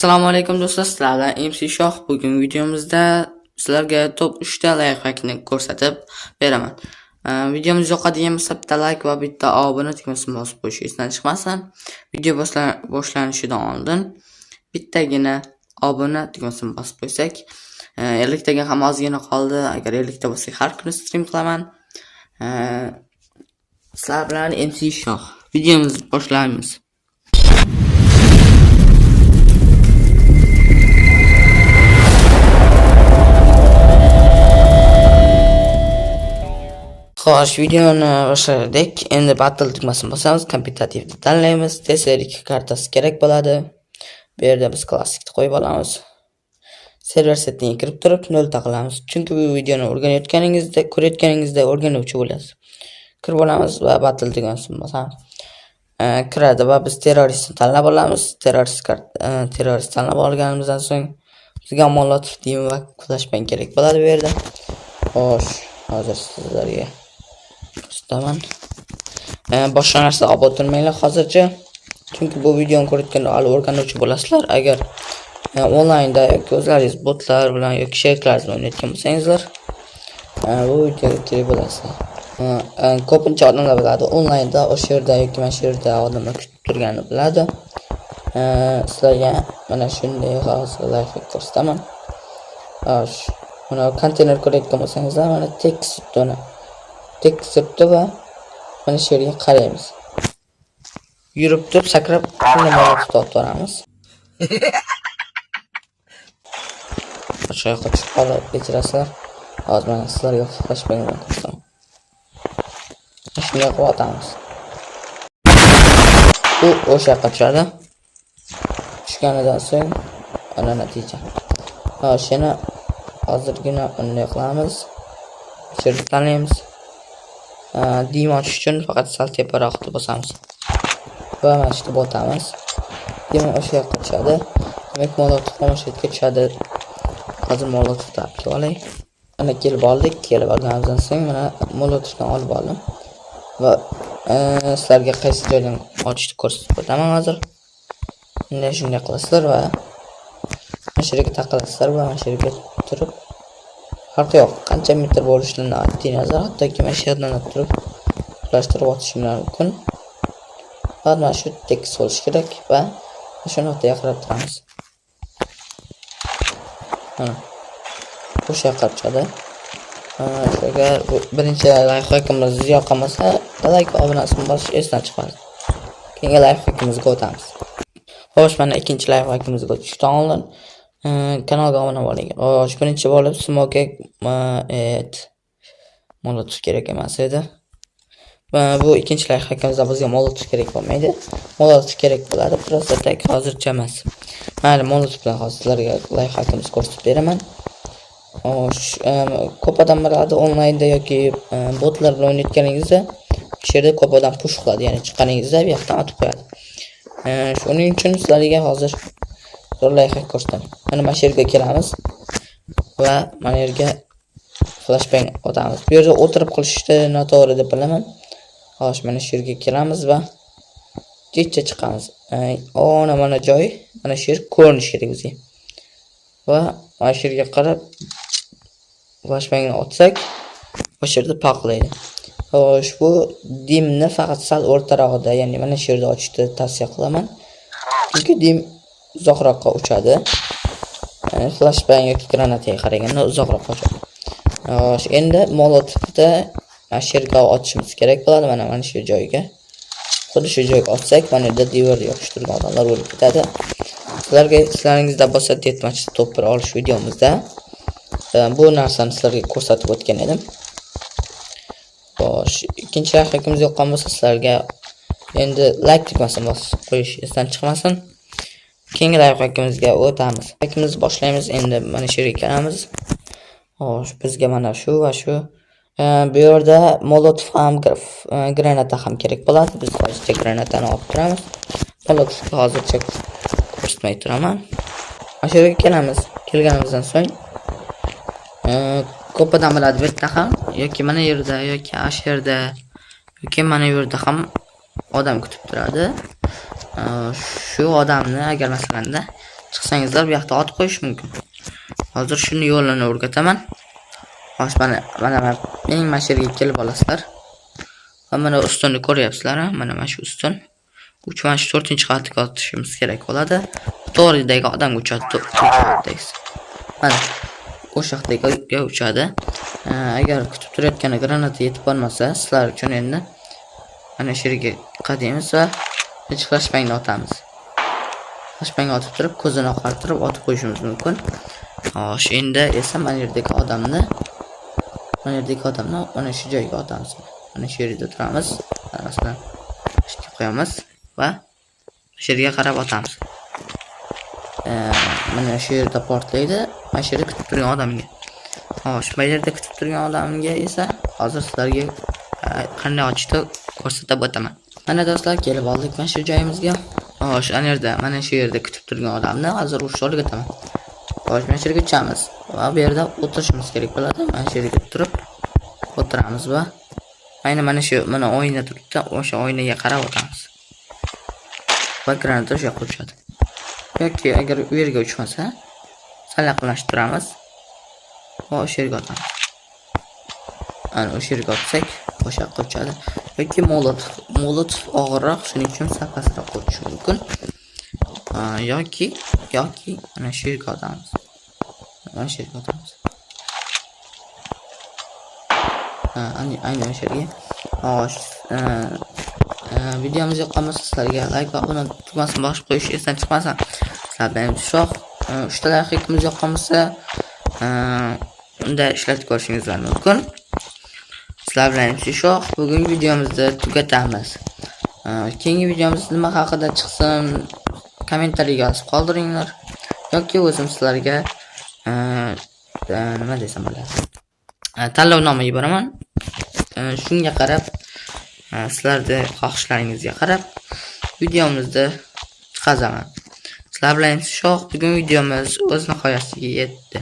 Assalomu alaykum do'stlar, sizlar bilan MC Shoh. Bugungi videomizda sizlarga top 3 ta lifehackni ko'rsatib beraman. Videomiz yoqadigan bo'lsa bitta like va bitta obuna tugmasini bosib qo'yish esdan chiqmasin. Video boshlanishidan oldin bittagina obuna tugmasini bosib qo'ysak, 50 taga ham ozgina qoldi. Agar 50 ta bo'lsa har kuni stream qilaman. Sizlar bilan MC Shoh. Videomizni boshlaymiz. Xo'sh, videoni boshladik. Endi battle tugmasini bosamiz, kompetitivni tanlaymiz. TSR2 kartasi kerak bo'ladi. Bu yerda biz klassikni qo'yib olamiz. Server settingga kirib turib 0 ta qilamiz. Chunki bu videoni o'rganayotganingizda, ko'rayotganingizda o'rganuvchi bo'lasiz. Kirib olamiz va battle tugmasini bosamiz. Kiradi va biz terroristni tanlab olamiz. Terrorist tanlab olganimizdan so'ng bizga Molotov team va flashbang kerak bo'ladi bu yerda. Xo'sh, hozir sizlarga ko'rsataman. Boshqa narsa olib o'tirmanglar hozircha. Chunki bu videoni ko'rayotganda hali o'rganuvchi bo'lasizlar. Agar onlaynda yoki o'zlaringiz botlar bilan yoki sheriklar bilan o'ynayotgan bo'lsangizlar, bu videoga kerak bo'lasizlar. Ko'pincha odamlar biladi, onlaynda o'sha yerda yoki mana shu yerda odamlar kutib turganini biladi. Sizlarga mana shunday hozir lifehack ko'rsataman. Xo'sh, mana konteyner ko'rayotgan bo'lsangizlar, mana tekst va mana shu yerga qaraymiz. Yurib turib sakrab shunday molotov otib boramiz. O'sha yoqqa chiqib qolib kechirasizlar. Hozir mana sizlarga flashbang bilan ko'rsataman. Shunday qilib otamiz. U o'sha yoqqa tushadi. Tushganidan so'ng ana natija. Xo'sh, yana hozirgina unday qilamiz. Shu yerda tanlaymiz. Dim ochish uchun faqat sal teparoqda bosamiz. Va mana shu yerga botamiz. Dim o'sha yoqqa tushadi. Demak, molotov o'sha yerga tushadi. Hozir molotovni olib olay. Mana kelib oldik. Kelib olganimizdan so'ng mana molotovni olib oldim. Va sizlarga qaysi joydan ochishni ko'rsatib o'taman hozir. Shunday qilasizlar va mana shu yerga taqalasizlar va mana shu yerga turib farqi yo'q. Qancha metr bo'lishini aytdingizlar, hattoki mana shu yerdan turib flashtirib otishingiz mumkin. Mana shu tekst bo'lishi kerak va shuni ortiga qarab turamiz. Mana o'sha yoqqa tushadi. Agar birinchi lifehackimiz yoqmasa, like va obunasini bosish esdan chiqadi. Keyingi lifehackimizga o'tamiz. Xo'sh, mana ikkinchi lifehackimizga o'tishdan oldin kanalga obuna bo'ling. Xo'sh, birinchi bo'lib smoke molotov kerak emas edi. Bu ikkinchi lifehackimizda bizga molotov kerak bo'lmaydi. Molotov kerak bo'ladi, просто tak hozircha emas. Mayli, molotov bilan hozir sizlarga lifehackimizni ko'rsatib beraman. Xo'sh, ko'p odamlar onlaynda yoki botlar bilan o'ynayotganingizda shu yerda ko'p odam push qiladi, ya'ni chiqqaningizda bu yoqdan otib qo'yadi. Shuning uchun sizlarga hozir zo'r lifehack ko'rsataman. Mana shu yerga kelamiz va mana yerga flashbang otamiz. Bu yerda o'tirib qilishni noto'g'ri deb bilaman. Xo'sh, mana shu yerga kelamiz va chetga chiqamiz. Mana joy, mana shu yer ko'rinish kerak bizga. Va mana shu yerga qarab flashbangni otsak, o'sha yerda portlaydi. Xo'sh, bu dimni faqat sal o'rtarog'ida, ya'ni mana shu yerda ochishni tavsiya qilaman. Chunki dim uzoqroqqa uchadi. Flashbang yoki granataga qaraganda uzoqroqqa uchadi. Xo'sh, endi molotovda mana shu yerga otishimiz kerak bo'ladi. Mana shu joyga. Xuddi shu joyga otsak, mana yerda devorga yopishtirgan odamlar o'lib ketadi. Sizlaringizda bo'lsa deathmatch top 1 olish videomizda bu narsani sizlarga ko'rsatib o'tgan edim. Xo'sh, ikkinchi lifehackimiz yoqqan bo'lsa sizlarga endi like tugmasini bosib qo'yish esdan chiqmasin. Keyingi lifehackimizga o'tamiz. Lifehackimizni boshlaymiz. Endi mana shu yerga kelamiz. Xo'sh, bizga mana shu va shu bu yerda molotov ham granata ham kerak bo'ladi. Biz hozircha granatani olib turamiz. Molotovni hozircha ko'rsatmay turaman. Mana shu yerga kelamiz. Kelganimizdan so'ng ko'p odam biladi bu yerda ham yoki mana yerda yoki shu yerda yoki mana bu yerda ham odam kutib turadi. Shu odamni agar masalanda chiqsangizlar bu yoqda ot qo'yish mumkin. Hozir shuni yo'lini o'rgataman. Xo'sh, mana mening mashinamga kelib olasizlar. Va mana ustunni ko'ryapsizlar, mana shu ustun. 3 mana shu 4-qavatga otishimiz kerak bo'ladi. To'g'ridagi odamga uchadi, mana o'sha yoqdagi uchadi. Agar kutib turayotgan granata yetib olmasa, sizlar uchun endi mana shu yerga qadaymiz va hech flashbangni otamiz. Flashbangni otib turib, ko'zini oqartirib otib qo'yishimiz mumkin. Xo'sh, endi esa mana yerdagi odamni mana shu joyga otamiz. Mana shu yerda turamiz. Masalan, ishga qo'yamiz va shu yerga qarab otamiz. Mana shu yerda portlaydi. Mana shu yerda kutib turgan odamga. Xo'sh, bu yerda kutib turgan odamga esa hozir sizlarga qanday ochishni ko'rsatib o'taman. Mana do'stlar, kelib oldik mana shu joyimizga. Xo'sh, mana shu yerda kutib turgan odamni hozir urishni o'rgataman. Xo'sh, mana shu yerga uchamiz va bu yerda o'tirishimiz kerak bo'ladi. Mana shu yerga turib o'tiramiz va mana shu oyna turibdi, o'sha oynaga qarab o'tamiz. Va granata o'sha yoqqa uchadi. Yoki agar u yerga uchmasa, sal yaqinlashtiramiz va o'sha yerga otamiz. Ana o'sha yerga otsak, o'sha yoqqa uchadi. Yoki molot og'irroq, shuning uchun sal pastroq qo'yish mumkin. Yoki mana shu yerga otamiz. Mana shu yerga otamiz. Ayni o'sha yerga. Xo'sh, videomiz yoqqanmasa sizlarga like va abuna tugmasini bosib qo'yish esdan chiqmasin. Sizlar bilan shoh 3 ta like yoqqanmasa unda ishlatib ko'rishingiz mumkin. Sizlar bilan shoh bugungi videomizni tugatamiz. Keyingi videomiz nima haqida chiqsin kommentariyga yozib qoldiringlar. Yoki o'zim sizlarga nima desam bo'ladi. Tanlovnoma yuboraman. Shunga qarab sizlarning xohishlaringizga qarab videomizni chiqazaman. Sizlar bilan shoh bugun videomiz o'z nihoyasiga yetdi.